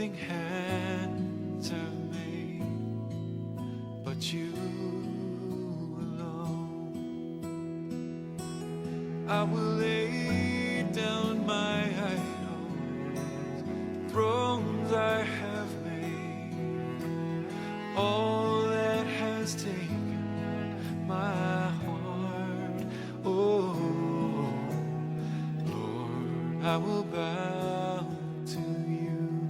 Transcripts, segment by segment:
nothing hands have made but you alone. I will lay down my idols, thrones I have made, all that has taken my heart. Oh Lord, I will bow to you,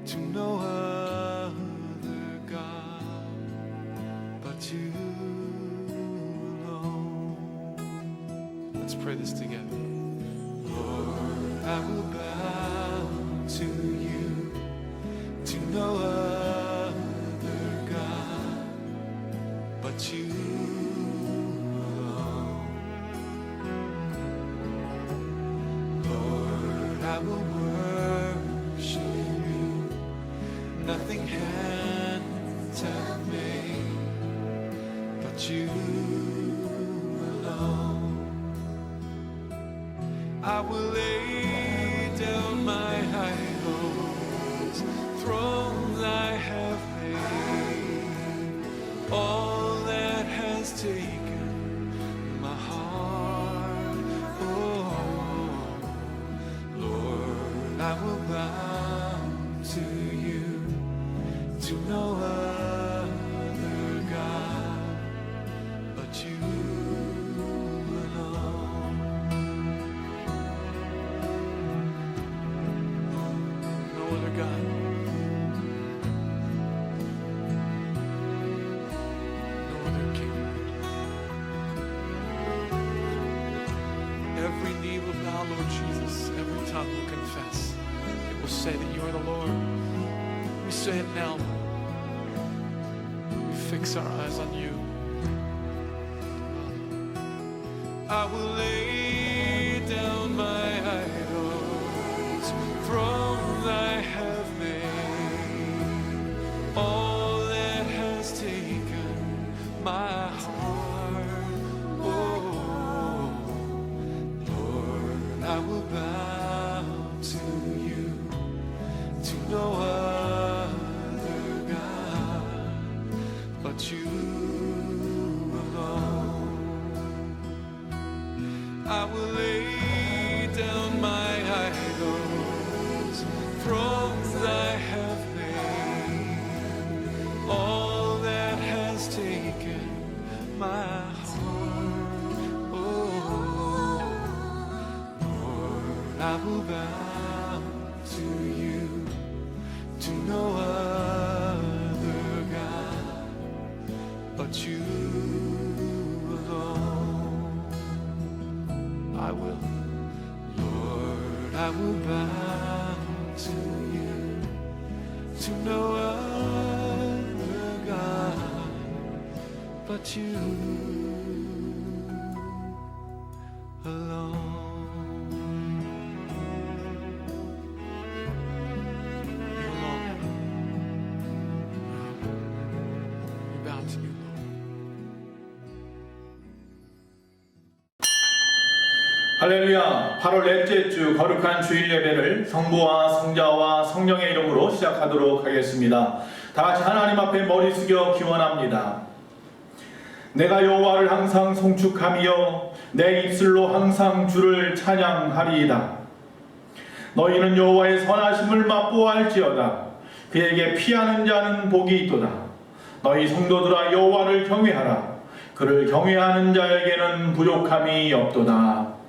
to no other God but you alone. Let's pray this together. Lord, I will bow to you, to no other God but you alone. Lord, I will worship you, nothing hands have made but you alone. I will lay down my idols, thrones I have made, all that has taken my heart. Oh Lord, I will bow to you, to no other God but you alone. No other God. No other King. Every knee will bow, Lord Jesus. Every tongue will confess. It will say that you are the Lord. We say it now, Lord. We fix our eyes on you. I will lay down my idols, thrones I have made, all that has taken my heart. Oh Lord, I will bow to you, to no other God but you alone. I will lay down my idols, thrones I have made, all that has taken my heart. Oh Lord, I will bow to you, to no other God but you alone. I will, Lord, I will bow to you, to no other God but you alone. You alone. We bow to you, Lord. 할렐루야. 8월 넷째 주 거룩한 주일 예배를 성부와 성자와 성령의 이름으로 시작하도록 하겠습니다. 다 같이 하나님 앞에 머리 숙여 기원합니다. 내가 여호와를 항상 송축하며 내 입술로 항상 주를 찬양하리이다. 너희는 여호와의 선하심을 맛보아할지어다. 그에게 피하는 자는 복이 있도다. 너희 성도들아 여호와를 경외하라. 그를 경외하는 자에게는 부족함이 없도다.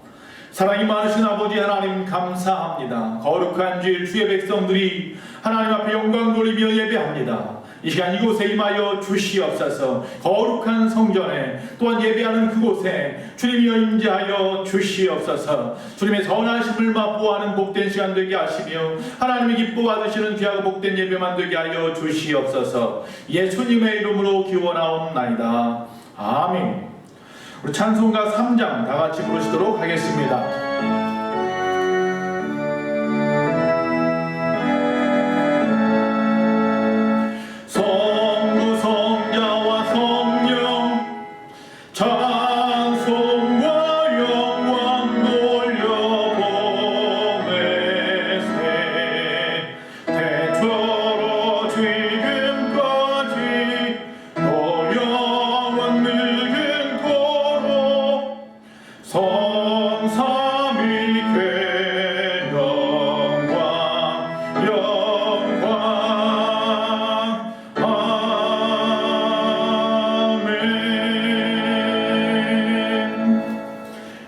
사랑이 많으신 아버지 하나님 감사합니다. 거룩한 주일 주의 백성들이 하나님 앞에 영광 돌리며 예배합니다. 이 시간 이곳에 임하여 주시옵소서. 거룩한 성전에 또한 예배하는 그곳에 주님이여 임재하여 주시옵소서. 주님의 선하심을 맛보아하는 복된 시간 되게 하시며 하나님이 기뻐 받으시는 귀하고 복된 예배만 되게 하여 주시옵소서. 예수님의 이름으로 기원하옵나이다. 아멘. 우리 찬송가 3장 다 같이 부르시도록 하겠습니다. 성부 성자와 성령 찬송과 영광 돌려보내세. 성삼위께 영광 영광 아멘.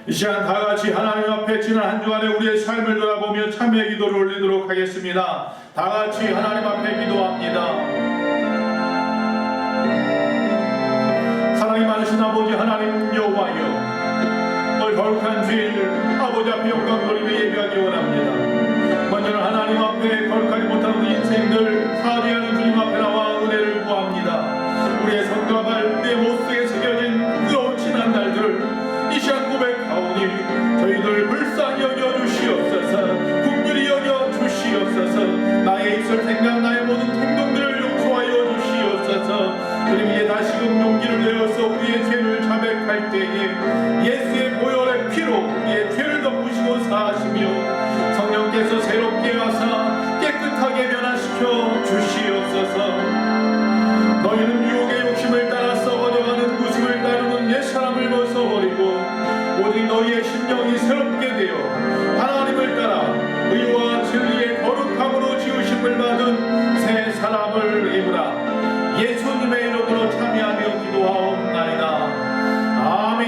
이 시간 다 같이 하나님 앞에 지난 한 주간의 우리의 삶을 돌아보며 참회 기도를 올리도록 하겠습니다. 다 같이 하나님 앞에 기도합니다. 사랑이 많으신 아버지 하나님 여호와여, 오늘 거룩한 주일 아버지 앞에 영광 돌리며 예배하기 원합니다. 먼저는 하나님 앞에 거룩하지 못한 우리 인생들 사죄하는 주님 앞에 나와 은혜를 구합니다. 우리의 손과 발, 우리의 모습에 새겨진 뜨거운 지난 날들 이 시간 고백하오니 저희들 불쌍히 여겨 주시옵소서. 긍휼히 여겨 주시옵소서. 나의 입술 생각 나의 모든 행동들을 용서하여 주시옵소서. 그리고 이제 다시금 용기를 내어서 우리의 죄를 자백할 때에 예수의 보혈의 피로 우리의 죄를 덮으시고 사하시며 성령께서 새롭게 하사 깨끗하게 변화시켜 주시옵소서. 너희는 유혹의 욕심을 따라 썩어져가는 구습을 따르는 옛사람을 벗어버리고 오직 너희의 심령이 새롭게 되어 하나님을 따라 의와 진리의 거룩함으로 지으심을 받은 새 사람을 입으라. 예수님의 이름으로 참여하며 기도하옵나이다. 아멘.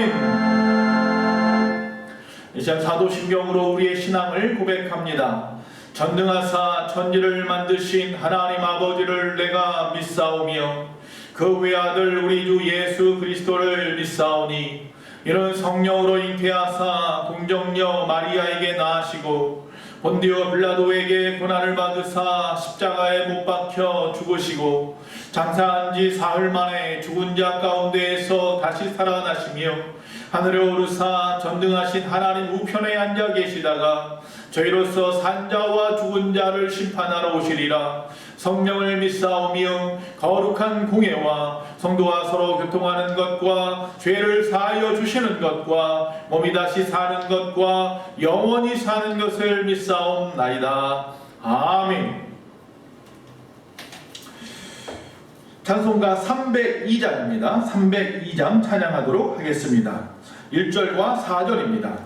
이 시간 사도신경으로 우리의 신앙을 고백합니다. 전능하사 천지를 만드신 하나님 아버지를 내가 믿사오며 그 외아들 우리 주 예수 그리스도를 믿사오니 이는 성령으로 잉태하사 공정녀 마리아에게 낳으시고 본디오 빌라도에게 고난을 받으사 십자가에 못 박혀 죽으시고 장사한 지 사흘 만에 죽은 자 가운데에서 다시 살아나시며 하늘에 오르사 전등하신 하나님 우편에 앉아 계시다가 저희로서 산 자와 죽은 자를 심판하러 오시리라. 성령을 믿사오며 거룩한 공예와 성도와 서로 교통하는 것과 죄를 사하여 주시는 것과 몸이 다시 사는 것과 영원히 사는 것을 믿사옵나이다. 아멘. 찬송가 302장입니다. 302장 찬양하도록 하겠습니다. 1절과 4절입니다.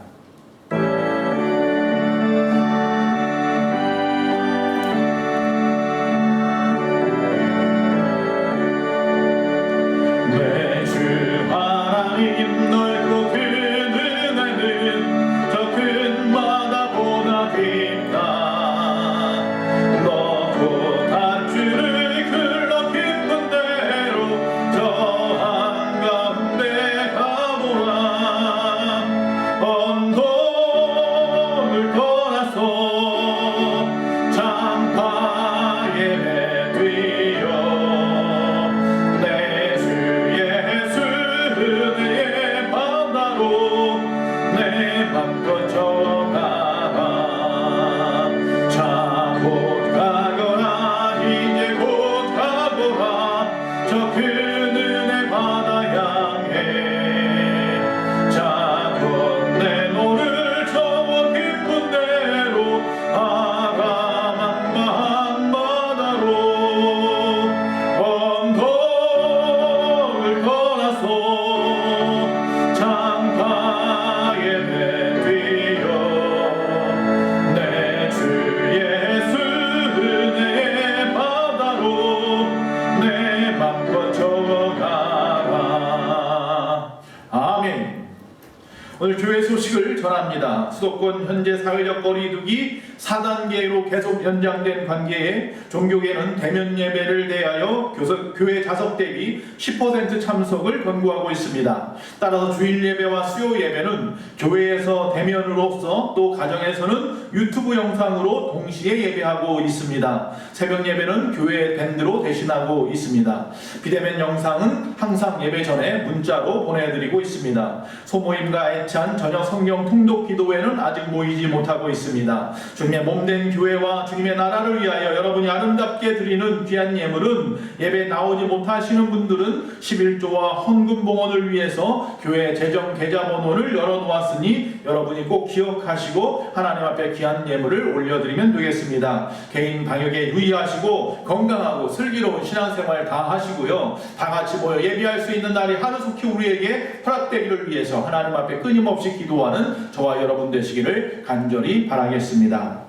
오늘 교회 소식을 전합니다. 수도권 현재 사회적 거리두기 4단계로 계속 연장된 관계에 종교계는 대면 예배를 대하여 교회 좌석 대비 10% 참석을 권고하고 있습니다. 따라서 주일 예배와 수요 예배는 교회에서 대면으로서 또 가정에서는 유튜브 영상으로 동시에 예배하고 있습니다. 새벽 예배는 교회 밴드로 대신하고 있습니다. 비대면 영상은 항상 예배 전에 문자로 보내드리고 있습니다. 소모임과 애찬 저녁 성경 통독 기도회는 아직 모이지 못하고 있습니다. 주님의 몸된 교회와 주님의 나라를 위하여 여러분이 아름답게 드리는 귀한 예물은 예배 나오지 못하시는 분들은 11조와 헌금봉헌을 위해서 교회 재정 계좌번호를 열어놓았으니 여러분이 꼭 기억하시고 하나님 앞에 귀한 예물을 올려드리면 되겠습니다. 개인 방역에 유의하시고 건강하고 슬기로운 신앙생활 다 하시고요. 다 같이 모여 예배할 수 있는 날이 하루속히 우리에게 허락되기를 위해서 하나님 앞에 끊임없이 기도하는 저와 여러분 되시기를 간절히 바라겠습니다.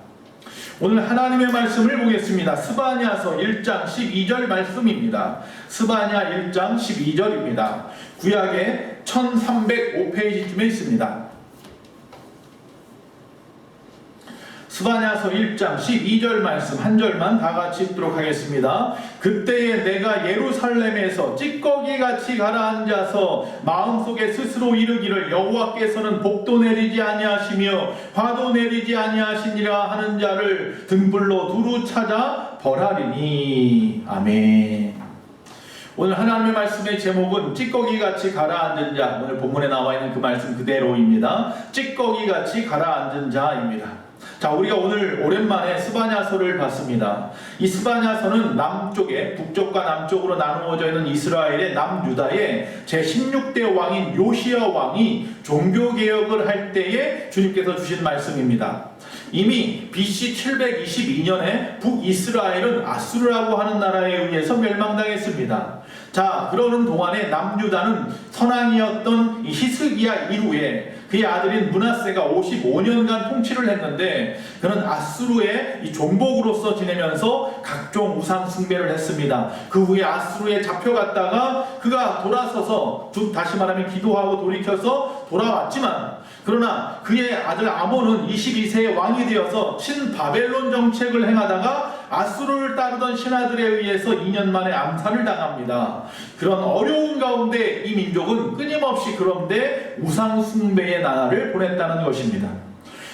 오늘 하나님의 말씀을 보겠습니다. 스바냐서 1장 12절 말씀입니다. 스바냐 1장 12절입니다. 구약의 1305페이지쯤에 있습니다. 스바냐서 1장 12절 말씀 한 절만 다 같이 읽도록 하겠습니다. 그때에 내가 예루살렘에서 찌꺼기같이 가라앉아서 마음속에 스스로 이르기를 여호와께서는 복도 내리지 아니하시며 화도 내리지 아니하시니라 하는 자를 등불로 두루 찾아 벌하리니. 아멘. 오늘 하나님의 말씀의 제목은 찌꺼기같이 가라앉은 자, 오늘 본문에 나와 있는 그 말씀 그대로입니다. 찌꺼기같이 가라앉은 자입니다. 자, 우리가 오늘 오랜만에 스바냐서를 봤습니다. 이 스바냐서는 남쪽에 북쪽과 남쪽으로 나누어져 있는 이스라엘의 남유다의 제16대 왕인 요시야 왕이 종교개혁을 할 때에 주님께서 주신 말씀입니다. 이미 BC 722년에 북이스라엘은 아수르라고 하는 나라에 의해서 멸망당했습니다. 자, 그러는 동안에 남유다는 선왕이었던 히스기야 이후에 그의 아들인 므낫세가 55년간 통치를 했는데 그는 아수르의 이 종복으로서 지내면서 각종 우상 숭배를 했습니다. 그 후에 아수르에 잡혀갔다가 그가 돌아서서 다시 말하면 기도하고 돌이켜서 돌아왔지만 그러나 그의 아들 아몬은 22세의 왕이 되어서 신바벨론 정책을 행하다가 아수르를 따르던 신하들에 의해서 2년 만에 암살을 당합니다. 그런 어려운 가운데 이 민족은 끊임없이 그런데 우상 숭배의 나라를 보냈다는 것입니다.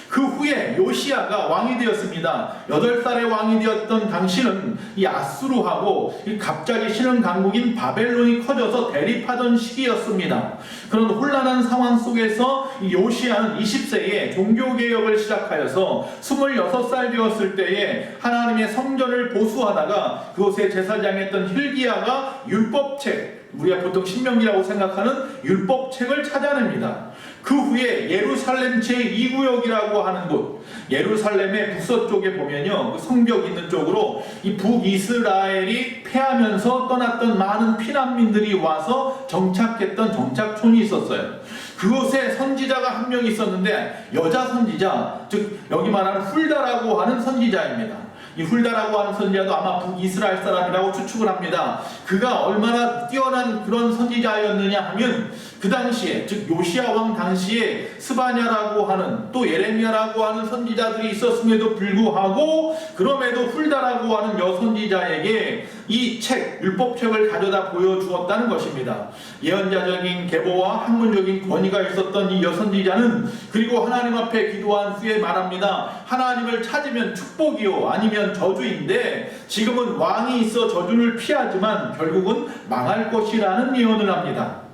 그 후에 요시야가 왕이 되었습니다. 8살의 왕이 되었던 당시는 이 아수르하고 갑자기 신흥 강국인 바벨론이 커져서 대립하던 시기였습니다. 그런 혼란한 상황 속에서 이 요시야는 20세에 종교개혁을 시작하여서 26살 되었을 때에 하나님의 성전을 보수하다가 그곳에 제사장했던 힐기야가 율법책, 우리가 보통 신명기라고 생각하는 율법책을 찾아냅니다. 그 후에 예루살렘 제2구역이라고 하는 곳, 예루살렘의 북서쪽에 보면요, 그 성벽 있는 쪽으로 이 북이스라엘이 패하면서 떠났던 많은 피난민들이 와서 정착했던 정착촌이 있었어요. 그곳에 선지자가 한 명 있었는데 여자 선지자, 즉 여기 말하는 훌다라고 하는 선지자입니다. 이 훌다라고 하는 선지자도 아마 북이스라엘 사람이라고 추측을 합니다. 그가 얼마나 뛰어난 그런 선지자였느냐 하면 그 당시에, 즉 요시야 왕 당시에 스바냐라고 하는 또 예레미야라고 하는 선지자들이 있었음에도 불구하고 그럼에도 훌다라고 하는 여선지자에게 이 책, 율법책을 가져다 보여주었다는 것입니다. 예언자적인 계보와 학문적인 권위가 있었던 이 여선지자는 그리고 하나님 앞에 기도한 후에 말합니다. 하나님을 찾으면 축복이요 아니면 저주인데 지금은 왕이 있어 저주를 피하지만 결국은 망할 것이라는 예언을 합니다.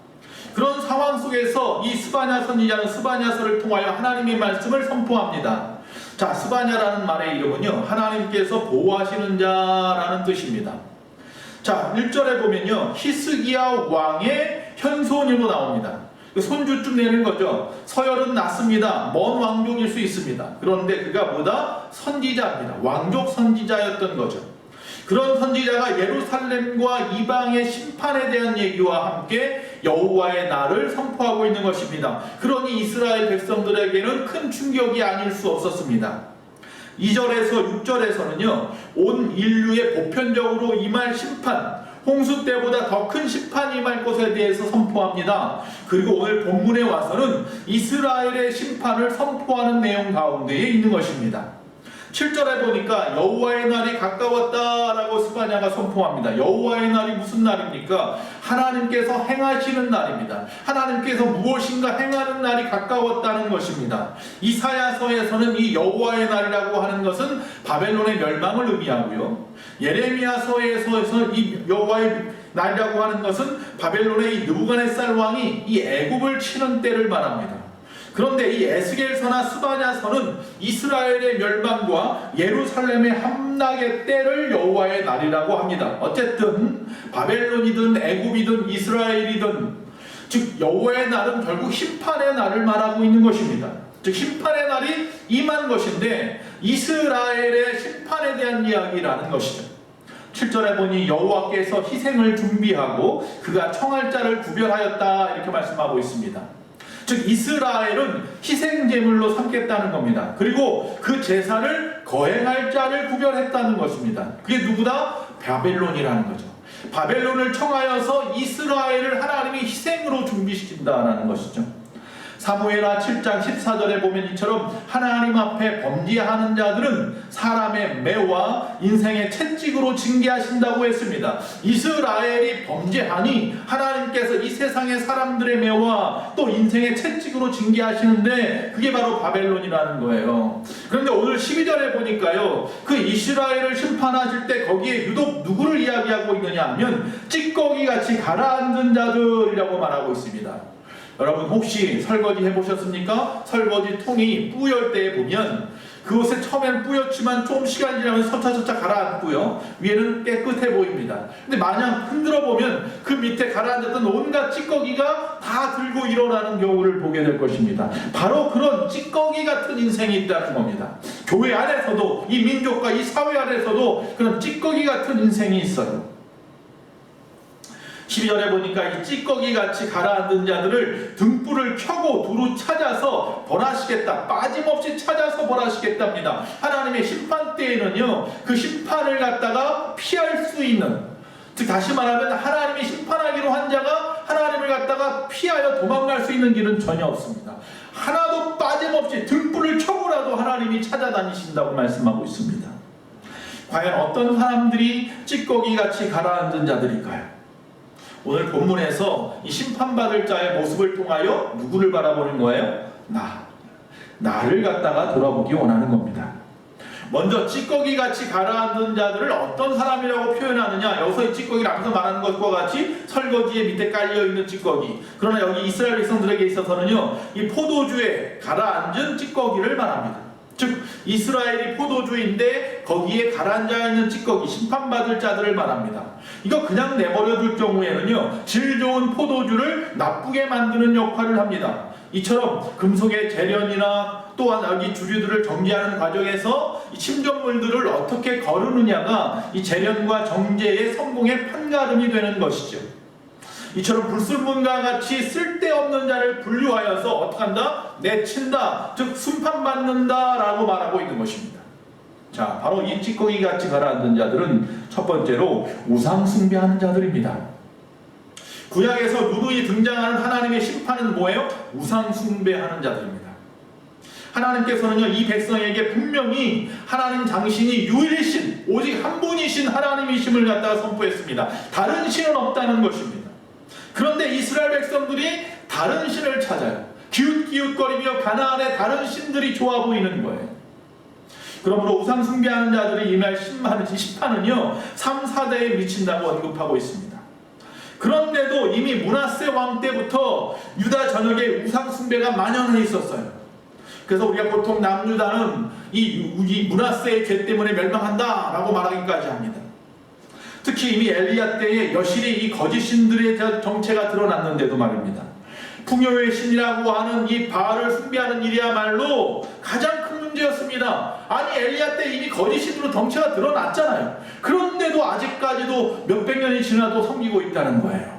그런 상황 속에서 이 스바냐 선지자는 스바냐서를 통하여 하나님의 말씀을 선포합니다. 자, 스바냐라는 말의 이름은요, 하나님께서 보호하시는 자라는 뜻입니다. 자, 1절에 보면요, 히스기야 왕의 현손으로 나옵니다. 손주쯤 내는 거죠. 서열은 낮습니다. 먼 왕족일 수 있습니다. 그런데 그가 뭐다? 선지자입니다. 왕족 선지자였던 거죠. 그런 선지자가 예루살렘과 이방의 심판에 대한 얘기와 함께 여호와의 날을 선포하고 있는 것입니다. 그러니 이스라엘 백성들에게는 큰 충격이 아닐 수 없었습니다. 2절에서 6절에서는요, 온 인류에 보편적으로 임할 심판, 홍수 때보다 더 큰 심판이 임할 것에 대해서 선포합니다. 그리고 오늘 본문에 와서는 이스라엘의 심판을 선포하는 내용 가운데에 있는 것입니다. 7절에 보니까 여호와의 날이 가까웠다라고 스바냐가 선포합니다. 여호와의 날이 무슨 날입니까? 하나님께서 행하시는 날입니다. 하나님께서 무엇인가 행하는 날이 가까웠다는 것입니다. 이사야서에서는 이 여호와의 날이라고 하는 것은 바벨론의 멸망을 의미하고요. 예레미야서에서 이 여호와의 날이라고 하는 것은 바벨론의 이 느부갓네살 왕이 이 애굽을 치는 때를 말합니다. 그런데 이 에스겔서나 스바냐서는 이스라엘의 멸망과 예루살렘의 함락의 때를 여호와의 날이라고 합니다. 어쨌든 바벨론이든 애굽이든 이스라엘이든 즉 여호와의 날은 결국 심판의 날을 말하고 있는 것입니다. 즉 심판의 날이 임한 것인데 이스라엘의 심판에 대한 이야기라는 것이죠. 7절에 보니 여호와께서 희생을 준비하고 그가 청할 자를 구별하였다 이렇게 말씀하고 있습니다. 즉 이스라엘은 희생 제물로 삼겠다는 겁니다. 그리고 그 제사를 거행할 자를 구별했다는 것입니다. 그게 누구다? 바벨론이라는 거죠. 바벨론을 청하여서 이스라엘을 하나님이 희생으로 준비시킨다라는 것이죠. 사무엘하 7장 14절에 보면 이처럼 하나님 앞에 범죄하는 자들은 사람의 매와 인생의 채찍으로 징계하신다고 했습니다. 이스라엘이 범죄하니 하나님께서 이 세상의 사람들의 매와 또 인생의 채찍으로 징계하시는데 그게 바로 바벨론이라는 거예요. 그런데 오늘 12절에 보니까요, 그 이스라엘을 심판하실 때 거기에 유독 누구를 이야기하고 있느냐 하면 찌꺼기같이 가라앉은 자들이라고 말하고 있습니다. 여러분 혹시 설거지 해보셨습니까? 설거지 통이 뿌열 때에 보면 그곳에 처음엔 뿌였지만 좀 시간이 지나면 서차서차 가라앉고요, 위에는 깨끗해 보입니다. 근데 마냥 흔들어 보면 그 밑에 가라앉았던 온갖 찌꺼기가 다 들고 일어나는 경우를 보게 될 것입니다. 바로 그런 찌꺼기 같은 인생이 있다는 겁니다. 교회 안에서도, 이 민족과 이 사회 안에서도 그런 찌꺼기 같은 인생이 있어요. 12절에 보니까 이 찌꺼기같이 가라앉은 자들을 등불을 켜고 두루 찾아서 벌하시겠다, 빠짐없이 찾아서 벌하시겠답니다. 하나님의 심판 때에는요, 그 심판을 갖다가 피할 수 있는, 즉 다시 말하면 하나님이 심판하기로 한 자가 하나님을 갖다가 피하여 도망갈 수 있는 길은 전혀 없습니다. 하나도 빠짐없이 등불을 켜고라도 하나님이 찾아다니신다고 말씀하고 있습니다. 과연 어떤 사람들이 찌꺼기같이 가라앉은 자들일까요? 오늘 본문에서 이 심판받을 자의 모습을 통하여 누구를 바라보는 거예요? 나를 갖다가 돌아보기 원하는 겁니다. 먼저 찌꺼기같이 가라앉은 자들을 어떤 사람이라고 표현하느냐, 여기서 이 찌꺼기를 앞에서 말하는 것과 같이 설거지에 밑에 깔려있는 찌꺼기, 그러나 여기 이스라엘 백성들에게 있어서는요, 이 포도주에 가라앉은 찌꺼기를 말합니다. 즉 이스라엘이 포도주인데 거기에 가라앉아 있는 찌꺼기, 심판받을 자들을 말합니다. 이거 그냥 내버려둘 경우에는요, 질 좋은 포도주를 나쁘게 만드는 역할을 합니다. 이처럼 금속의 재련이나 또한 여기 주류들을 정제하는 과정에서 이 침전물들을 어떻게 거르느냐가 이 재련과 정제의 성공의 판가름이 되는 것이죠. 이처럼 불순물과 같이 쓸데없는 자를 분류하여서 어떻게 한다? 내친다, 즉 심판받는다 라고 말하고 있는 것입니다. 자, 바로 이 찌꺼기같이 가라앉은 자들은 첫 번째로 우상 숭배하는 자들입니다. 구약에서 누누이 등장하는 하나님의 심판은 뭐예요? 우상 숭배하는 자들입니다. 하나님께서는요, 이 백성에게 분명히 하나님 당신이 유일신, 오직 한 분이신 하나님이심을 갖다가 선포했습니다. 다른 신은 없다는 것입니다. 그런데 이스라엘 백성들이 다른 신을 찾아요. 기웃기웃거리며 가나안에 다른 신들이 좋아 보이는 거예요. 그러므로 우상 숭배하는 자들이 임할 심판은요, 3, 4대에 미친다고 언급하고 있습니다. 그런데도 이미 므낫세 왕 때부터 유다 전역에 우상 숭배가 만연해 있었어요. 그래서 우리가 보통 남유다는 이 므낫세의 죄 때문에 멸망한다 라고 말하기까지 합니다. 특히 이미 엘리야 때에 여실히 이 거짓 신들의 정체가 드러났는데도 말입니다. 풍요의 신이라고 하는 이 바알을 숭배하는 일이야말로 가장 큰 문제였습니다. 아니 엘리야 때 이미 거짓 신으로 덩체가 드러났잖아요. 그런데도 아직까지도 몇백 년이 지나도 섬기고 있다는 거예요.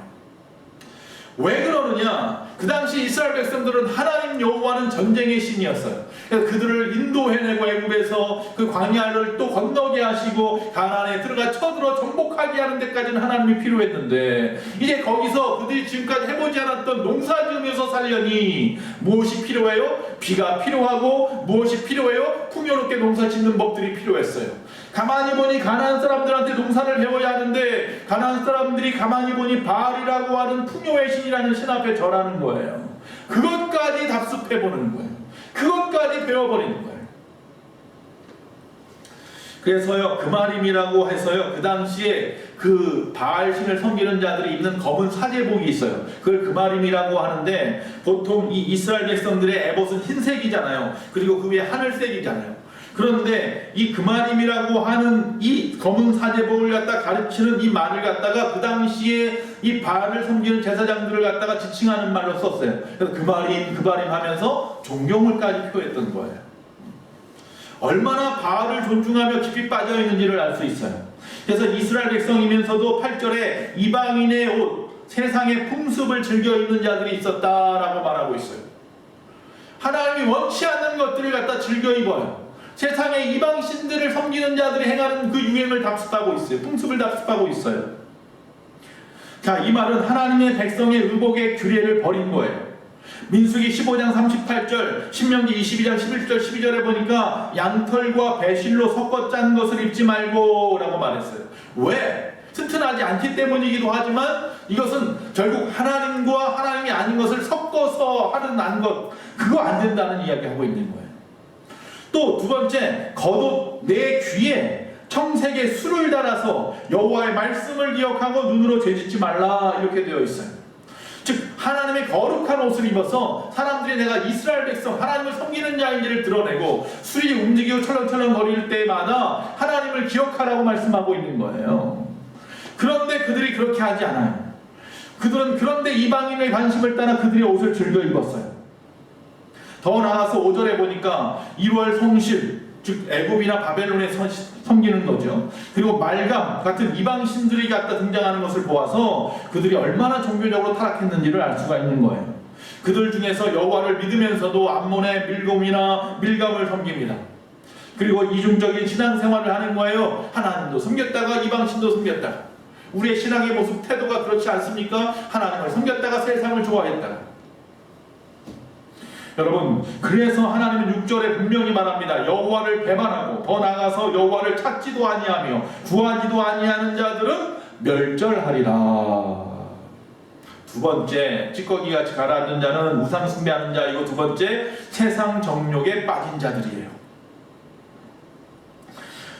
왜 그러느냐? 그 당시 이스라엘 백성들은 하나님 여호와는 전쟁의 신이었어요. 그래서 그들을 인도해내고 애굽에서 그 광야를 또 건너게 하시고 가나안에 들어가 쳐들어 정복하게 하는 데까지는 하나님이 필요했는데, 이제 거기서 그들이 지금까지 해보지 않았던 농사 지으면서 살려니 무엇이 필요해요? 비가 필요하고, 무엇이 필요해요? 풍요롭게 농사 짓는 법들이 필요했어요. 가만히 보니 가나안 사람들한테 농사를 배워야 하는데 가나안 사람들이 가만히 보니 바알이라고 하는 풍요의 신이라는 신 앞에 절하는 거예요. 그것까지 답습해보는 거예요. 그것까지 배워버리는 거예요. 그래서요 그마림이라고 해서요 그 당시에 그 바알신을 섬기는 자들이 입는 검은 사제복이 있어요. 그걸 그마림이라고 하는데 보통 이 이스라엘 백성들의 에봇은 흰색이잖아요. 그리고 그 위에 하늘색이잖아요. 그런데 이 그마림이라고 하는 이 검은 사제복을 갖다 가르치는 이 말을 갖다가 그 당시에 이 바알을 섬기는 제사장들을 갖다가 지칭하는 말로 썼어요. 그래서 그마림 하면서 존경을까지 표했던 거예요. 얼마나 바알을 존중하며 깊이 빠져 있는지를 알 수 있어요. 그래서 이스라엘 백성이면서도 8절에 이방인의 옷, 세상의 풍습을 즐겨 입는 자들이 있었다라고 말하고 있어요. 하나님이 원치 않는 것들을 갖다 즐겨 입어요. 세상의 이방신들을 섬기는 자들이 행하는 그 유행을 답습하고 있어요. 풍습을 답습하고 있어요. 자, 이 말은 하나님의 백성의 의복의 규례를 버린 거예요. 민수기 15장 38절, 신명기 22장 11절 12절에 보니까 양털과 배실로 섞어 짠 것을 입지 말고 라고 말했어요. 왜? 튼튼하지 않기 때문이기도 하지만 이것은 결국 하나님과 하나님이 아닌 것을 섞어서 하는 안 것, 그거 안 된다는 이야기하고 있는 거예요. 또 두 번째, 겉옷 내 귀에 청색의 술을 달아서 여호와의 말씀을 기억하고 눈으로 죄짓지 말라 이렇게 되어 있어요. 즉 하나님의 거룩한 옷을 입어서 사람들이 내가 이스라엘 백성 하나님을 섬기는 자인지를 드러내고 술이 움직이고 철렁철렁 거릴 때마다 하나님을 기억하라고 말씀하고 있는 거예요. 그런데 그들이 그렇게 하지 않아요. 그들은 그런데 이방인의 관심을 따라 그들의 옷을 즐겨 입었어요. 더 나아가서 5절에 보니까 1월 성실, 즉 애굽이나 바벨론에 섬기는 거죠. 그리고 말감 같은 이방신들이 갖다 등장하는 것을 보아서 그들이 얼마나 종교적으로 타락했는지를 알 수가 있는 거예요. 그들 중에서 여호와를 믿으면서도 암몬의 밀감을 섬깁니다. 그리고 이중적인 신앙생활을 하는 거예요. 하나님도 섬겼다가 이방신도 섬겼다가. 우리의 신앙의 모습 태도가 그렇지 않습니까? 하나님을 섬겼다가 세상을 좋아했다가. 여러분, 그래서 하나님은 6절에 분명히 말합니다. 여호와를 배반하고 더 나아가서 여호와를 찾지도 아니하며 구하지도 아니하는 자들은 멸절하리라. 두 번째, 찌꺼기같이 가라앉는 자는 우상 숭배하는 자이고 두 번째, 세상 정욕에 빠진 자들이에요.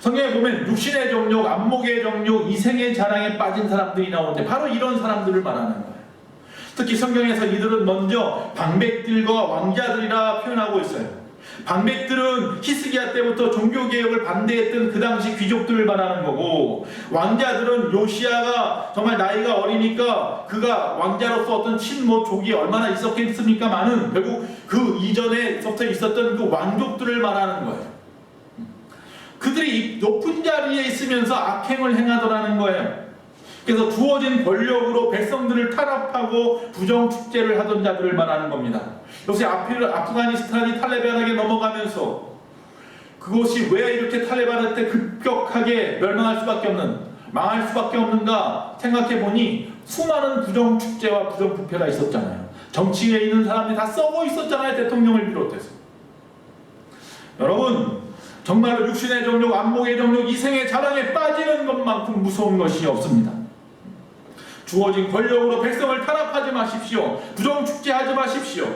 성경에 보면 육신의 정욕, 안목의 정욕, 이생의 자랑에 빠진 사람들이 나오는데 바로 이런 사람들을 말하는 거예요. 특히 성경에서 이들은 먼저 방백들과 왕자들이라 표현하고 있어요. 방백들은 히스기야 때부터 종교개혁을 반대했던 그 당시 귀족들을 말하는 거고, 왕자들은 요시야가 정말 나이가 어리니까 그가 왕자로서 어떤 친족이 얼마나 있었겠습니까마는 결국 그 이전에부터 있었던 그 왕족들을 말하는 거예요. 그들이 높은 자리에 있으면서 악행을 행하더라는 거예요. 그래서 주어진 권력으로 백성들을 탄압하고 부정축제를 하던 자들을 말하는 겁니다. 요새 아프가니스탄이 탈레반에게 넘어가면서 그것이 왜 이렇게 탈레반한테 급격하게 멸망할 수밖에 없는, 망할 수밖에 없는가 생각해보니 수많은 부정축제와 부정부패가 있었잖아요. 정치에 있는 사람들이 다 썩어 있었잖아요. 대통령을 비롯해서. 여러분, 정말로 육신의 정욕, 안목의 정욕, 이생의 자랑에 빠지는 것만큼 무서운 것이 없습니다. 주어진 권력으로 백성을 탄압하지 마십시오. 부정축제하지 마십시오.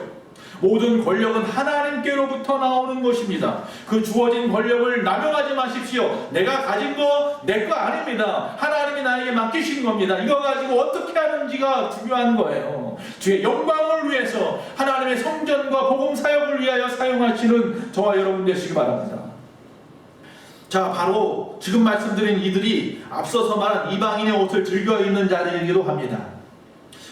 모든 권력은 하나님께로부터 나오는 것입니다. 그 주어진 권력을 남용하지 마십시오. 내가 가진 거 내 거 아닙니다. 하나님이 나에게 맡기신 겁니다. 이거 가지고 어떻게 하는지가 중요한 거예요. 주의 영광을 위해서 하나님의 성전과 복음 사역을 위하여 사용하시는 저와 여러분 되시기 바랍니다. 자, 바로 지금 말씀드린 이들이 앞서서 말한 이방인의 옷을 즐겨 입는 자들이기도 합니다.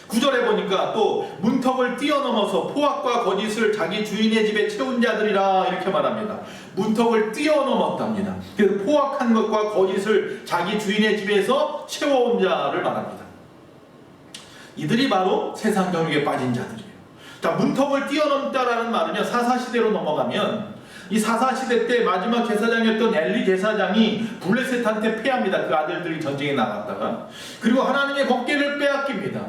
9절에 보니까 또 문턱을 뛰어넘어서 포악과 거짓을 자기 주인의 집에 채운 자들이라 이렇게 말합니다. 문턱을 뛰어넘었답니다. 그래서 포악한 것과 거짓을 자기 주인의 집에서 채워온 자를 말합니다. 이들이 바로 세상 정욕에 빠진 자들이에요. 자, 문턱을 뛰어넘다라는 말은요, 사사시대로 넘어가면 이 사사시대 때 마지막 제사장이었던 엘리 제사장이 블레셋한테 패합니다. 그 아들들이 전쟁에 나갔다가. 그리고 하나님의 법궤를 빼앗깁니다.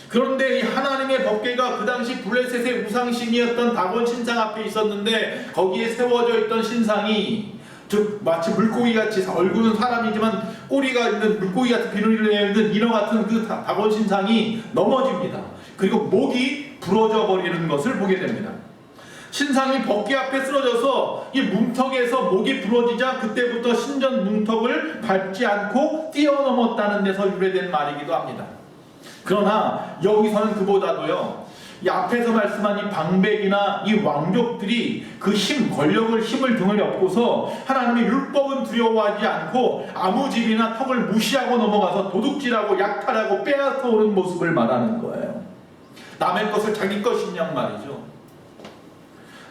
그런데 이 하나님의 법궤가 그 당시 블레셋의 우상신이었던 다곤 신상 앞에 있었는데 거기에 세워져 있던 신상이, 즉 마치 물고기같이, 얼굴은 사람이지만 꼬리가 있는 물고기같은 비늘을 내는 인어 같은 그 다곤 신상이 넘어집니다. 그리고 목이 부러져 버리는 것을 보게 됩니다. 신상이 법궤 앞에 쓰러져서 이 문턱에서 목이 부러지자 그때부터 신전 문턱을 밟지 않고 뛰어넘었다는 데서 유래된 말이기도 합니다. 그러나 여기서는 그보다도요, 이 앞에서 말씀한 이 방백이나 이 왕족들이 그 힘을 등을 엎고서 하나님의 율법은 두려워하지 않고 아무 집이나 턱을 무시하고 넘어가서 도둑질하고 약탈하고 빼앗아 오는 모습을 말하는 거예요. 남의 것을 자기 것인 양 말이죠.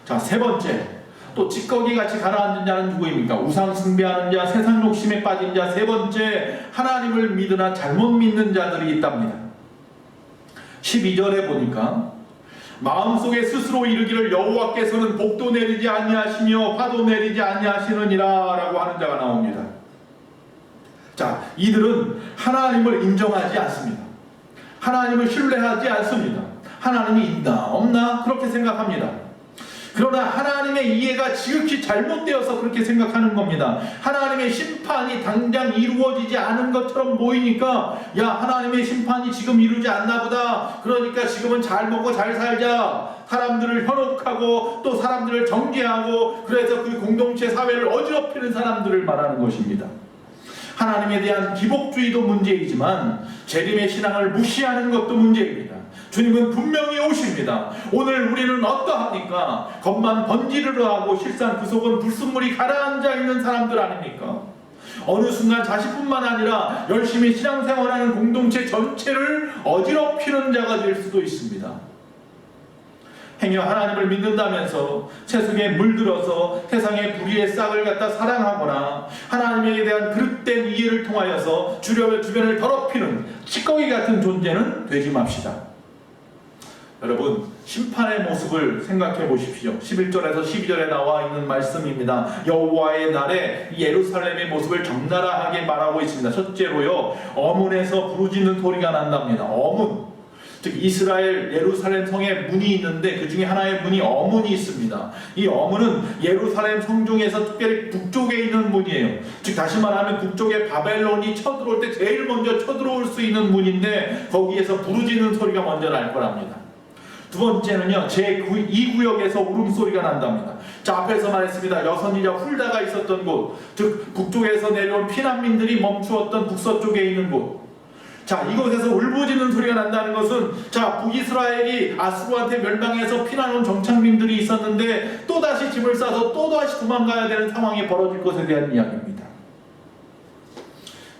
자, 세 번째, 또 찌꺼기 같이 가라앉은 자는 누구입니까? 우상 숭배하는 자, 세상 욕심에 빠진 자. 세 번째, 하나님을 믿으나 잘못 믿는 자들이 있답니다. 12절에 보니까 마음속에 스스로 이르기를 여호와께서는 복도 내리지 아니하시며 화도 내리지 아니하시느니라 라고 하는 자가 나옵니다. 자, 이들은 하나님을 인정하지 않습니다. 하나님을 신뢰하지 않습니다. 하나님이 있나 없나 그렇게 생각합니다. 그러나 하나님의 이해가 지극히 잘못되어서 그렇게 생각하는 겁니다. 하나님의 심판이 당장 이루어지지 않은 것처럼 보이니까, 야, 하나님의 심판이 지금 이루지 않나 보다. 그러니까 지금은 잘 먹고 잘 살자. 사람들을 현혹하고 또 사람들을 정죄하고, 그래서 그 공동체 사회를 어지럽히는 사람들을 말하는 것입니다. 하나님에 대한 기복주의도 문제이지만 재림의 신앙을 무시하는 것도 문제입니다. 주님은 분명히 오십니다. 오늘 우리는 어떠합니까? 겉만 번지르르 하고 실상 그 속은 불순물이 가라앉아 있는 사람들 아닙니까? 어느 순간 자식뿐만 아니라 열심히 신앙생활하는 공동체 전체를 어지럽히는 자가 될 수도 있습니다. 행여 하나님을 믿는다면서 세속에 물들어서 세상의 불의의 싹을 갖다 사랑하거나 하나님에 대한 그릇된 이해를 통하여서 주변을 더럽히는 찌꺼기 같은 존재는 되지 맙시다. 여러분, 심판의 모습을 생각해 보십시오. 11절에서 12절에 나와 있는 말씀입니다. 여호와의 날에 예루살렘의 모습을 적나라하게 말하고 있습니다. 첫째로요, 어문에서 부르짖는 소리가 난답니다. 어문, 즉 이스라엘 예루살렘 성에 문이 있는데 그 중에 하나의 문이 어문이 있습니다. 이 어문은 예루살렘 성 중에서 특별히 북쪽에 있는 문이에요. 즉 다시 말하면 북쪽에 바벨론이 쳐들어올 때 제일 먼저 쳐들어올 수 있는 문인데, 거기에서 부르짖는 소리가 먼저 날 거랍니다. 두 번째는요, 제2구역에서 울음소리가 난답니다. 자, 앞에서 말했습니다. 여선이자 훌다가 있었던 곳, 즉 북쪽에서 내려온 피난민들이 멈추었던 북서쪽에 있는 곳. 자, 이곳에서 울부짖는 소리가 난다는 것은, 자, 북이스라엘이 아수르한테 멸망해서 피난 온 정착민들이 있었는데 또다시 짐을 싸서 또다시 도망가야 되는 상황이 벌어질 것에 대한 이야기입니다.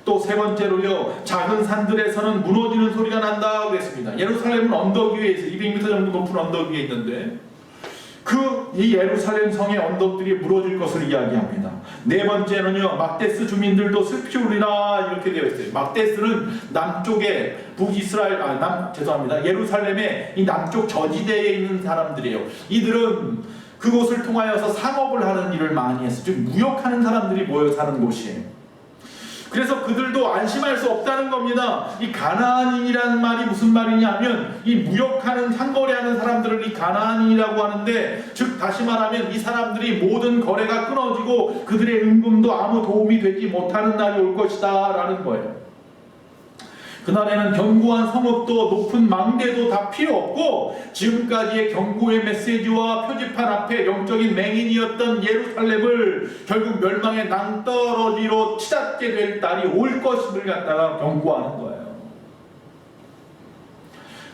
또 세 번째로요, 작은 산들에서는 무너지는 소리가 난다 그랬습니다. 예루살렘은 언덕 위에 있어요. 200m 정도 높은 언덕 위에 있는데 이 예루살렘 성의 언덕들이 무너질 것을 이야기합니다. 네 번째는요, 막데스 주민들도 슬피 울리라 이렇게 되어 있어요. 막데스는 남쪽에 예루살렘의 이 남쪽 저지대에 있는 사람들이에요. 이들은 그곳을 통하여서 상업을 하는 일을 많이 했어요. 즉 무역하는 사람들이 모여 사는 곳이에요. 그래서 그들도 안심할 수 없다는 겁니다. 이 가나안인이라는 말이 무슨 말이냐 하면, 이 무역하는 상거래하는 사람들을 이 가나안인이라고 하는데, 즉 다시 말하면 이 사람들이 모든 거래가 끊어지고 그들의 임금도 아무 도움이 되지 못하는 날이 올 것이다 라는 거예요. 그날에는 견고한 성읍도 높은 망대도 다 필요 없고, 지금까지의 경고의 메시지와 표지판 앞에 영적인 맹인이었던 예루살렘을 결국 멸망의 낭떠러지로 치닫게 될 날이 올 것임을 갖다가 경고하는 거예요.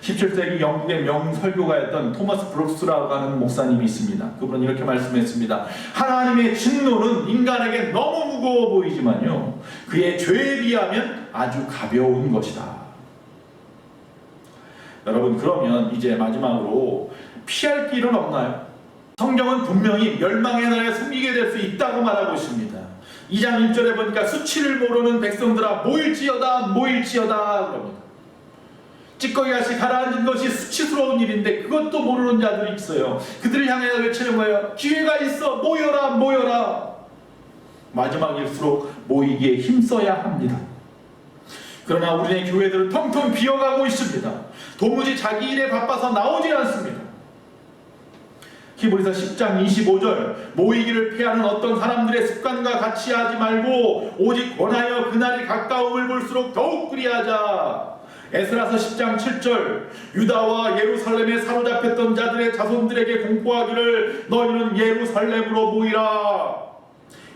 17세기 영국의 명설교가였던 토마스 브룩스라고 하는 목사님이 있습니다. 그분은 이렇게 말씀했습니다. 하나님의 진노는 인간에게 너무 무거워 보이지만요, 그의 죄에 비하면 아주 가벼운 것이다. 여러분, 그러면 이제 마지막으로 피할 길은 없나요? 성경은 분명히 멸망의 날에 숨기게 될 수 있다고 말하고 있습니다. 2장 1절에 보니까 수치를 모르는 백성들아 모일지어다 모일지어다 그럽니다. 찌꺼기같이 가라앉은 것이 수치스러운 일인데 그것도 모르는 자들이 있어요. 그들을 향해 외치는 거예요. 기회가 있어, 모여라 모여라. 마지막일수록 모이기에 힘써야 합니다. 그러나 우리의 교회들은 텅텅 비어가고 있습니다. 도무지 자기 일에 바빠서 나오지 않습니다. 히브리서 10장 25절, 모이기를 피하는 어떤 사람들의 습관과 같이 하지 말고 오직 원하여 그날이 가까움을 볼수록 더욱 그리하자. 에스라서 10장 7절 유다와 예루살렘에 사로잡혔던 자들의 자손들에게 공포하기를 너희는 예루살렘으로 모이라.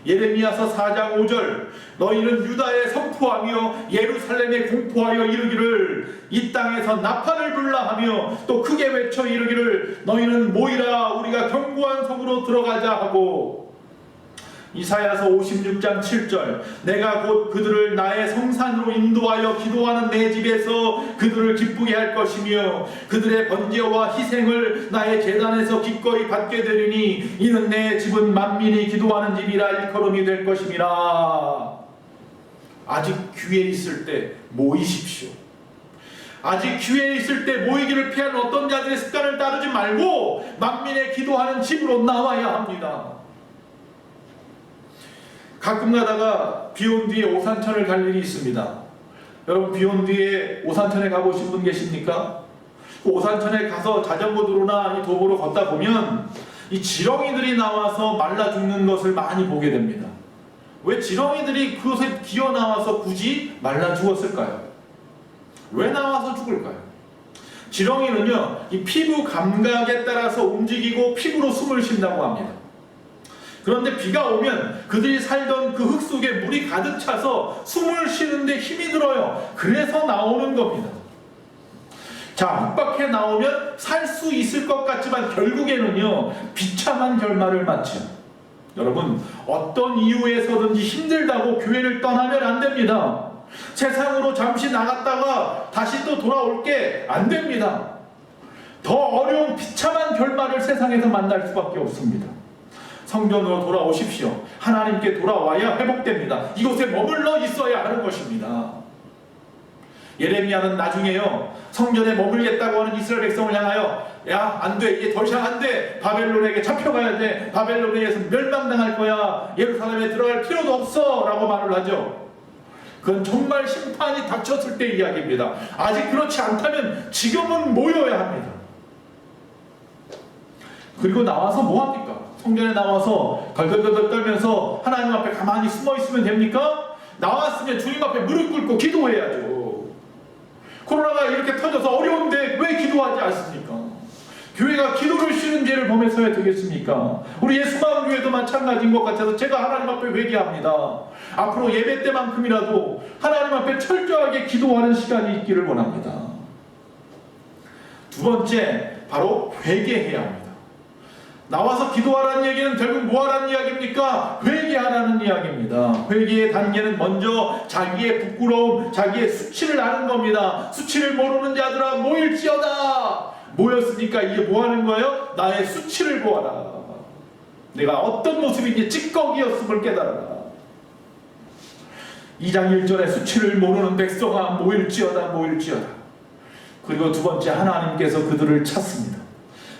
예레미야서 4장 5절 너희는 유다에 선포하며 예루살렘에 공포하여 이르기를 이 땅에서 나팔을 불라 하며 또 크게 외쳐 이르기를 너희는 모이라 우리가 견고한 성으로 들어가자 하고. 이사야서 56장 7절 내가 곧 그들을 나의 성산으로 인도하여 기도하는 내 집에서 그들을 기쁘게 할 것이며 그들의 번제와 희생을 나의 제단에서 기꺼이 받게 되리니 이는 내 집은 만민이 기도하는 집이라 일컬음이 될 것임이라. 아직 기회 있을 때 모이십시오. 아직 기회 있을 때 모이기를 피하는 어떤 자들의 습관을 따르지 말고 만민의 기도하는 집으로 나와야 합니다. 가끔 가다가 비 온 뒤에 오산천을 갈 일이 있습니다. 여러분 비 온 뒤에 오산천에 가보신 분 계십니까? 오산천에 가서 자전거 도로나 이 도보로 걷다 보면 이 지렁이들이 나와서 말라 죽는 것을 많이 보게 됩니다. 왜 지렁이들이 그것에 기어 나와서 굳이 말라 죽었을까요? 왜 나와서 죽을까요? 지렁이는요 이 피부 감각에 따라서 움직이고 피부로 숨을 쉰다고 합니다. 그런데 비가 오면 그들이 살던 그 흙 속에 물이 가득 차서 숨을 쉬는데 힘이 들어요. 그래서 나오는 겁니다. 자, 흙 밖에 나오면 살 수 있을 것 같지만 결국에는요 비참한 결말을 맞죠. 여러분 어떤 이유에서든지 힘들다고 교회를 떠나면 안 됩니다. 세상으로 잠시 나갔다가 다시 또 돌아올 게 안 됩니다. 더 어려운 비참한 결말을 세상에서 만날 수밖에 없습니다. 성전으로 돌아오십시오. 하나님께 돌아와야 회복됩니다. 이곳에 머물러 있어야 하는 것입니다. 예레미야는 나중에요 성전에 머물겠다고 하는 이스라엘 백성을 향하여 야 안돼 이제 더 이상 안돼 바벨론에게 잡혀가야 돼 바벨론에게서 멸망당할 거야 예루살렘에 들어갈 필요도 없어 라고 말을 하죠. 그건 정말 심판이 닥쳤을 때 이야기입니다. 아직 그렇지 않다면 지금은 모여야 합니다. 그리고 나와서 뭐합니까? 성전에 나와서 덜덜덜 떨면서 하나님 앞에 가만히 숨어 있으면 됩니까? 나왔으면 주님 앞에 무릎 꿇고 기도해야죠. 코로나가 이렇게 터져서 어려운데 왜 기도하지 않습니까? 교회가 기도를 쉬는 죄를 범해서야 되겠습니까? 우리 예수마음교회도 마찬가지인 것 같아서 제가 하나님 앞에 회개합니다. 앞으로 예배 때만큼이라도 하나님 앞에 철저하게 기도하는 시간이 있기를 원합니다. 두 번째, 바로 회개해야 합니다. 나와서 기도하라는 얘기는 결국 뭐하라는 이야기입니까? 회개하라는 이야기입니다. 회개의 단계는 먼저 자기의 부끄러움, 자기의 수치를 아는 겁니다. 수치를 모르는 자들아 모일지어다. 모였으니까 이게 뭐하는 거예요? 나의 수치를 보아라. 내가 어떤 모습인지 찌꺼기였음을 깨달아라. 2장 1절에 수치를 모르는 백성아 모일지어다 모일지어다. 그리고 두 번째 하나님께서 그들을 찾습니다.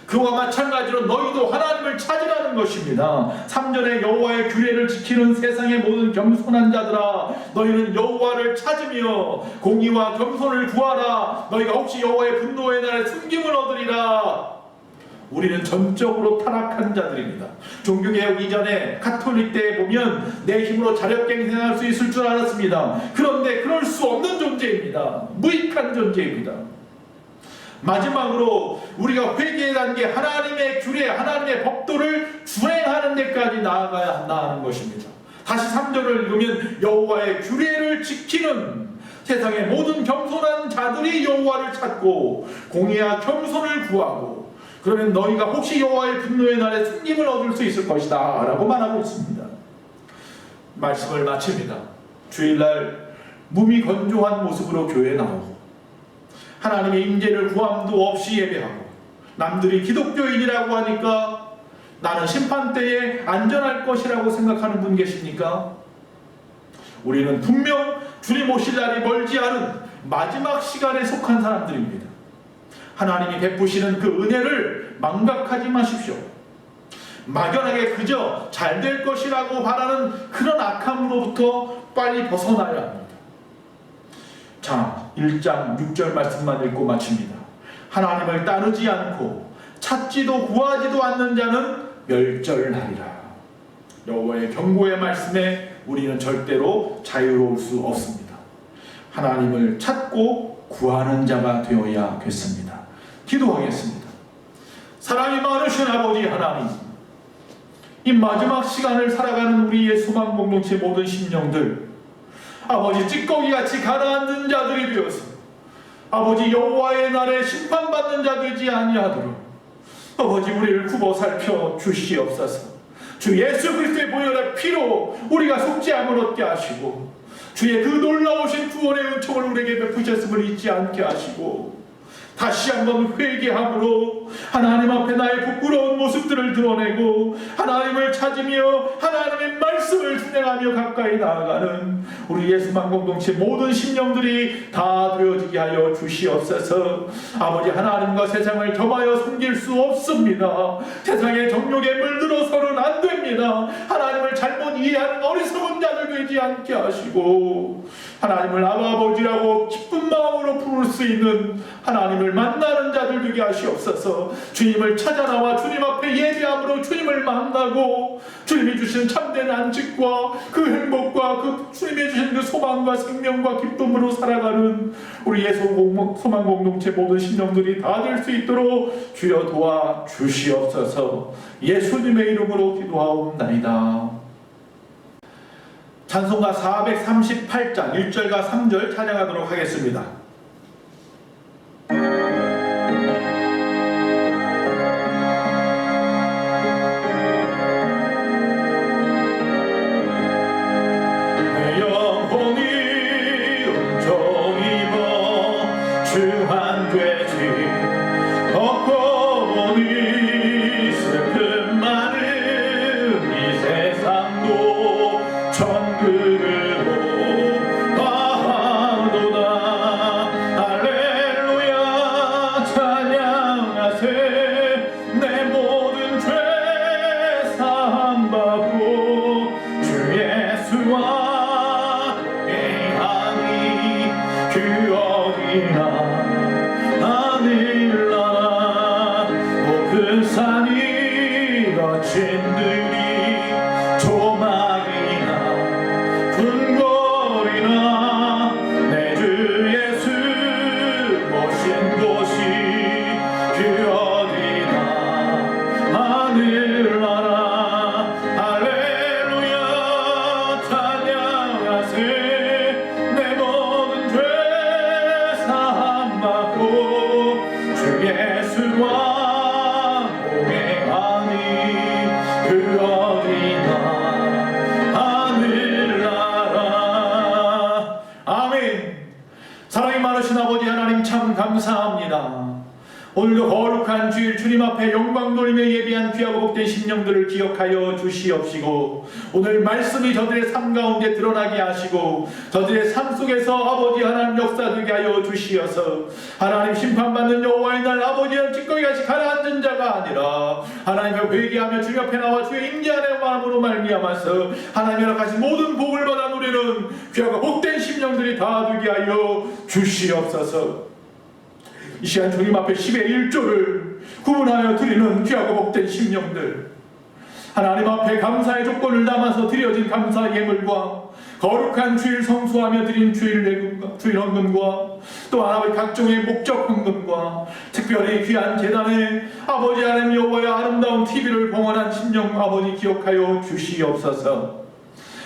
그와 마찬가지로 너희도 하나님을 찾으라는 것입니다. 3절에 여호와의 규례를 지키는 세상의 모든 겸손한 자들아 너희는 여호와를 찾으며 공의와 겸손을 구하라. 너희가 혹시 여호와의 분노의 날에 숨김을 얻으리라. 우리는 전적으로 타락한 자들입니다. 종교개혁 이전에 가톨릭 때에 보면 내 힘으로 자력갱생할 수 있을 줄 알았습니다. 그런데 그럴 수 없는 존재입니다. 무익한 존재입니다. 마지막으로 우리가 회개의 단계 하나님의 규례, 하나님의 법도를 수행하는 데까지 나아가야 한다는 것입니다. 다시 3절을 읽으면 여호와의 규례를 지키는 세상의 모든 겸손한 자들이 여호와를 찾고 공의와 겸손을 구하고 그러면 너희가 혹시 여호와의 분노의 날에 승김을 얻을 수 있을 것이다 라고 말하고 있습니다. 말씀을 마칩니다. 주일날 몸이 건조한 모습으로 교회에 나오고 하나님의 임재를 구함도 없이 예배하고 남들이 기독교인이라고 하니까 나는 심판때에 안전할 것이라고 생각하는 분 계십니까? 우리는 분명 주님 오실 날이 멀지 않은 마지막 시간에 속한 사람들입니다. 하나님이 베푸시는 그 은혜를 망각하지 마십시오. 막연하게 그저 잘 될 것이라고 바라는 그런 악함으로부터 빨리 벗어나야 합니다. 자, 1장 6절 말씀만 읽고 마칩니다. 하나님을 따르지 않고 찾지도 구하지도 않는 자는 멸절하리라. 여호와의 경고의 말씀에 우리는 절대로 자유로울 수 없습니다. 하나님을 찾고 구하는 자가 되어야겠습니다. 기도하겠습니다. 사랑이 많으신 아버지 하나님, 이 마지막 시간을 살아가는 우리의 소망 공동체 모든 심령들, 아버지 찌꺼기같이 가라앉은 자들이 되어서 아버지 여호와의 날에 심판받는 자 되지 아니하도록 아버지 우리를 굽어 살펴 주시옵소서. 주 예수 그리스도의 보혈의 피로 우리가 속죄함을 얻게 하시고 주의 그 놀라우신 구원의 은총을 우리에게 베푸셨음을 잊지 않게 하시고 다시 한번 회개함으로 하나님 앞에 나의 부끄러운 모습들을 드러내고 하나님을 찾으며 하나님의 말씀을 준행하며 가까이 나아가는 우리 예수만 공동체 모든 심령들이 다 되어지게 하여 주시옵소서. 아버지 하나님과 세상을 겸하여 섬길 수 없습니다. 세상의 정욕에 물들어서는 안 됩니다. 하나님을 잘못 이해하는 어리석은 자들 되지 않게 하시고 하나님을 아버지라고 기쁜 마음으로 부를 수 있는 하나님을 만나는 자들 되게 하시옵소서. 주님을 찾아 나와 주님 앞에 예배함으로 주님을 만나고 주님이 주신 참된 안식과 그 행복과 그 주님이 주신 그 소망과 생명과 기쁨으로 살아가는 우리 예수 소망 공동체 모든 심령들이 다 될 수 있도록 주여 도와 주시옵소서. 예수님의 이름으로 기도하옵나이다. 찬송가 438장 1절과 3절 찬양하도록 하겠습니다. 내 영혼이 은총입어 주한되지 얻고 보니 슬픔 많은 이 세상도 천국으로 가도다. 할렐루야 찬양하세. 내 모든 죄 사함받고 주 예수와 행하니 그 어디나 하늘나라 높은 산이 거친 들이 조막이나 궁궐이나 내 주 예수 모신 곳이 그 어디나 하늘나라. 할렐루야 찬양하세. 내 모든 죄 사함받고 주 예수와 동행하니 그 어디나 하늘나라. 아멘. 사랑이 많으신 아버지 하나님 참 감사합니다. 오늘도 거룩한 주일 주님 앞에 영광 돌리며 예비한 귀하고 복된 심령들을 기억하여 주시옵시고 오늘 말씀이 저들의 삶 가운데 드러나게 하시고 저들의 삶 속에서 아버지 하나님 역사되게 하여 주시어서 하나님 심판받는 여호와의 날 아버지의 찌꺼기같이 가라앉은 자가 아니라 하나님의 회개하며 주님 앞에 나와 주의 임재하는 마음으로 말미암아서 하나님의 허락하신 모든 복을 받아 누리는 귀하고 복된 심령들이 다 되게 하여 주시옵소서. 이 시간 주님 앞에 10의 1조를 구분하여 드리는 귀하고 복된 심령들, 하나님 앞에 감사의 조건을 담아서 드려진 감사 예물과 거룩한 주일 성수하며 드린 주일 헌금과 또 하나님의 각종의 목적 헌금과 특별히 귀한 제단에 아버지 하나님 여호와의 아름다운 TV를 봉헌한 심령 아버지 기억하여 주시옵소서.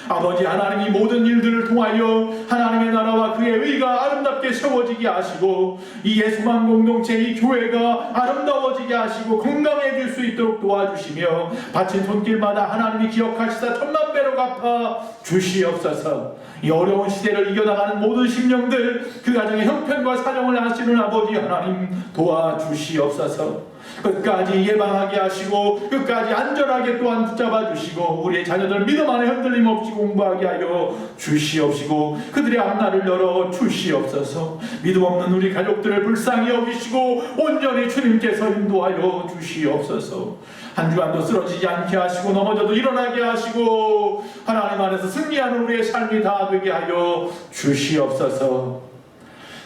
아버지 하나님 이 모든 일들을 통하여 하나님의 나라와 그의 의가 아름답게 세워지게 하시고 이 예수만 공동체 이 교회가 아름다워지게 하시고 건강해질 수 있도록 도와주시며 바친 손길마다 하나님이 기억하시사 천만배로 갚아 주시옵소서. 이 어려운 시대를 이겨나가는 모든 심령들 그 가정의 형편과 사정을 아시는 아버지 하나님 도와주시옵소서. 끝까지 예방하게 하시고 끝까지 안전하게 또한 붙잡아 주시고 우리의 자녀들 믿음 안에 흔들림 없이 공부하게 하여 주시옵시고 그들의 앞날을 열어 주시옵소서. 믿음 없는 우리 가족들을 불쌍히 여기시고 온전히 주님께서 인도하여 주시옵소서. 한 주간도 쓰러지지 않게 하시고 넘어져도 일어나게 하시고 하나님 안에서 승리하는 우리의 삶이 다 되게 하여 주시옵소서.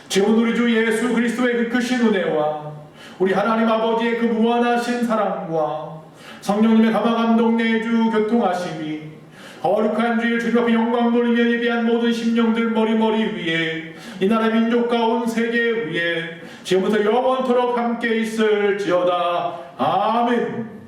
지금 우리 주 예수 그리스도의 그 크신 은혜와 우리 하나님 아버지의 그 무한하신 사랑과 성령님의 감화 감동 내주 교통하심이 거룩한 주일 주님 앞에 영광 돌리며 예배한 모든 심령들 머리 위에 이 나라 민족과 온 세계 위에 지금부터 영원토록 함께 있을지어다. 아멘.